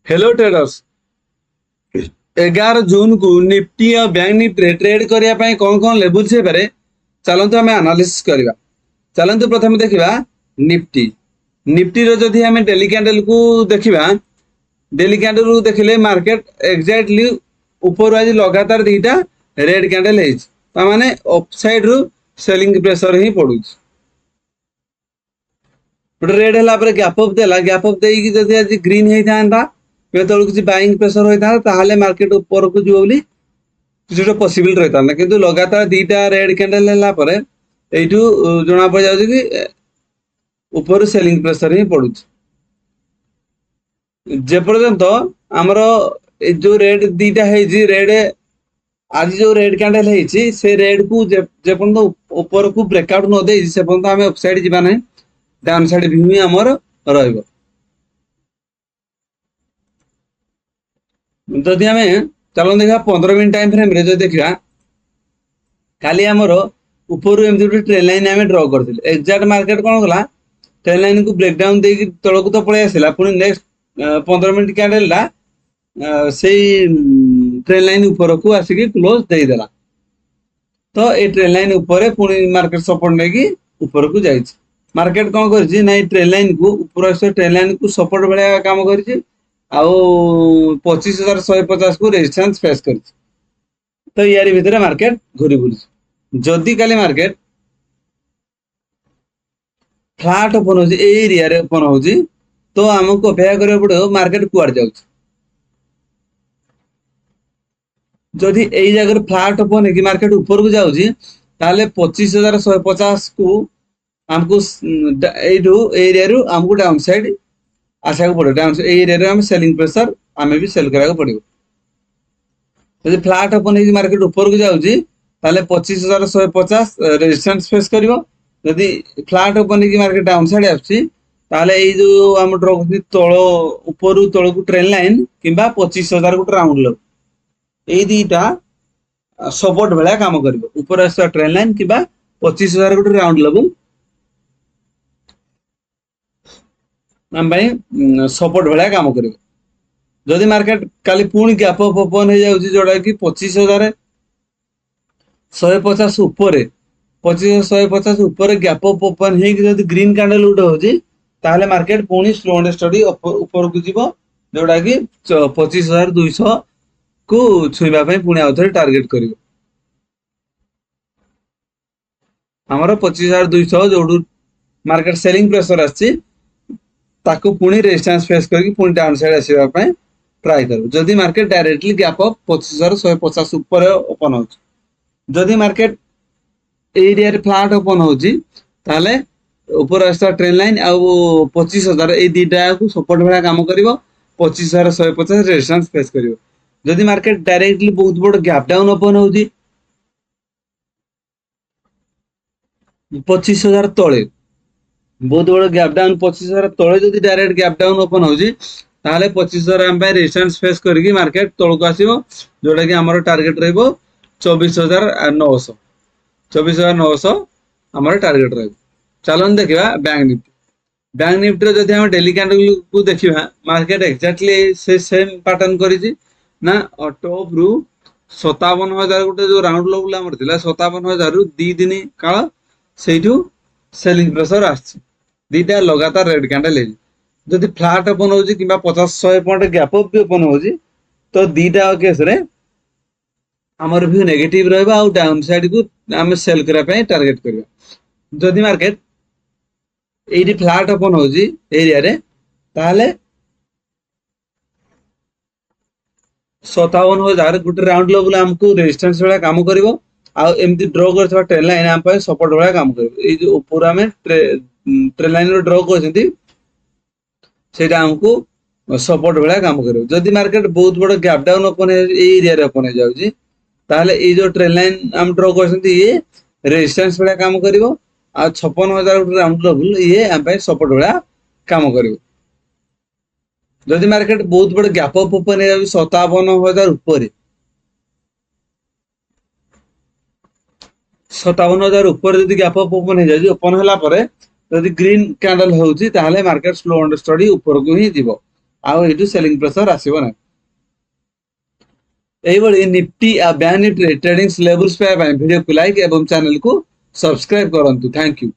Hello traders. 11 जून को Nifty और bank Nifty trade करने कौन कौन लेवल से पारे चलते आम एनालिसिस करवा। चलते प्रथम देखा निफ्टी। निफ्टी जदि आम डेली कैंडल को देखा, डेली कैंडल को देखले मार्केट एक्जाक्टली ऊपर आज लगातार दीटा रेड कैंडल है, अपसाइड रु सेलिंग प्रेशर ही पड़ू। गोटे रेड है गैप अप देला, गैप अप देकी जदि आज ग्रीन होता तल किसी बाइंग प्रेशर होता है मार्केट ऊपर को जीव बोली किसी पॉसिबल रही था, किंतु लगातार दीटा रेड कैंडल यू जना पड़ जाए कि ऊपर सेलिंग प्रेशर ही पड़ू। जेपर्यंत आमर जो रेड दीटा है रेड आज जो रेड कैंडल है से रेड को जेपर्यंत ऊपर को ब्रेकआउट न दे से पर्यंत आम अपसाइड जाना ना, डाउन साइड व्यू ही आमर रहिबो। जदि आम चलो देखा 15 मिनट टाइम फ्रेम रे जो देखा खाली आमर ऊपर एमती गोटे ट्रेन लाइन आम ड्र करते एक्जाक्ट मार्केट कौन कला ट्रेन लाइन को ब्रेकडाउन देकी तल को तो पलि आसला, पुणी नेक्स्ट 15 मिनट कैंडल से ट्रेन लाइन ऊपर को आसिक क्लोज देदेला। तो ये ट्रेन लाइन ऊपर पुणी मार्केट सपोर्ट नहीं ऊपर को जाइए। मार्केट कौन कर ट्रेन लाइन को ऊपर ट्रेन लाइन को सपोर्ट भाया काम कर 25,150 को रेजिस्टेंस फेस कर। तो यार भितर मार्केट घूरी बुली जदि काली मार्केट फ्लैट ओपन हो एरिया ओपन हो तो आमको अपेक्षा करा पड़ो मार्केट कुआड़ जाऊँ। जदि यही जगह फ्लैट ओपन है कि मार्केट ऊपर को जाऊँ 25,150 को आमको यू एरिया आमको डाउन साइड आशा पड़ो। डाउन एरिया आम सेलिंग प्रेशर आम भी सेल करा पड़ो। जदि फ्लैट ओपन है मार्केट ऊपर को जाऊँ 25,150 रेजिस्टेंस फेस कर। जदि फ्लैट ओपन है मार्केट डाउन साइड आसली जो आम ड्र तल ऊपर तल को ट्रेन लाइन कि 25,000 गोटे राउंड लो यही दीटा सपोर्ट भाया काम कर। ऊपर आस ट्रेन लाइन कि 25,000 गोटे राउंड लेवल आम सपोर्ट भाया काम कर। जदि मार्केट काली पुणी गैप अप ओपन हो जाऊँ जोड़ा कि 25,150 ऊपर 25,150 ऊपर गैप अप ओपन हो ग्रीन कैंडल उठे हो मार्केट पुणी स्लो एंड स्टडी ऊपर को जीव जोड़ा कि 25,200 को छुईबा पुणी आउ थे टार्गेट कर। आमर 25,200 जो मार्केट सेलिंग प्रेशर आसी पुणी रेजिस्टेंस फेस करके पुणी डाउन साइड आसवाई ट्राई कर। जदि मार्केट डायरेक्टली गैप अप 25,150 ऊपर ओपन हो, जदि मार्केट एरिया फ्लैट ओपन हो ऊपर आसता ट्रेन लाइन आउ 25,000 ये दीटा को सपोर्ट भाया काम कर। 25,150 रेजिस्टेंस फेस कर। जदि मार्केट डायरेक्टली बहुत बड़ गैप डाउन ओपन हो 25,000 तले बहुत बड़ गैप डाउन 25,000 तले जदि डायरेक्ट गैप डाउन ओपन हो 25,000 आम रेजिस्टेंस फेस करके मार्केट तल को आसो जोटा कि आम टार्गेट रही 24,900 24,900 आम टार्गेट रही। चलन देखा बैंक निफ्टी। बैंक निफ्टी जदि हम डेली कैंडल को देखा मार्केट एक्जाक्टली से सेम पैटर्न करी ना टॉप रु 57,000 गोटे जो राउंड लेवल आमर था 57,000 रु 2 दिन काल से सेलिंग प्रेशर आसटा लगातार रेड कैंडल जदि फ्लैट ओपन हो 50-100 पॉइंट गैप अप भी ओपन हो तो दीटा केस रे आमर व्यू नेगेटिव रहा डाउन साइड को आम सेल करने टार्गेट करवा। जदि मार्केट ये फ्लैट ओपन हो एरिया रे ताहले 57,000 गोटे राउंड लेवल आमको रेजिस्टेंस भाया काम कर। एमती ड्र कर ट्रेन लाइन आम सपोर्ट भाया काम कर। ऊपर आम ट्रेन लाइन ड्र कर आमको सपोर्ट भाया काम कर। जदि मार्केट बहुत बड़ gap down open area open हो जाऊँगी ये जो ट्रेन लाइन आम ड्र कर ये रेजिस्टेंस भाया काम कर। 56,000 गोटे राउंड लेवल ये आम सपोर्ट भाया काम कर। जदि मार्केट बहुत बड़ गैप अप ओपन हो 57,000 ऊपर 57,000 ऊपर जदि गैप अप ओपन हो जाए ओपन होला जदि ग्रीन कैंडल होउची ताहले मार्केट स्लो एंड स्टडी ऊपर को ही जीवो। ଆଉ ଏଇଠୁ ସେଲିଂ ପ୍ରେସର ଆସିବ ନାହିଁ। এইଭଳି ନିଫ୍ଟି ଆଉ ବ୍ୟାଙ୍କ ନିଫ୍ଟି ଟ୍ରେଡିଂ ଲେବୁଲ୍ସ ପାଇବା ପାଇଁ ଭିଡିଓକୁ ଲାଇକ୍ ଏବଂ ଚ୍ୟାନେଲକୁ ସବସ୍କ୍ରାଇବ କରନ୍ତୁ। Thank you.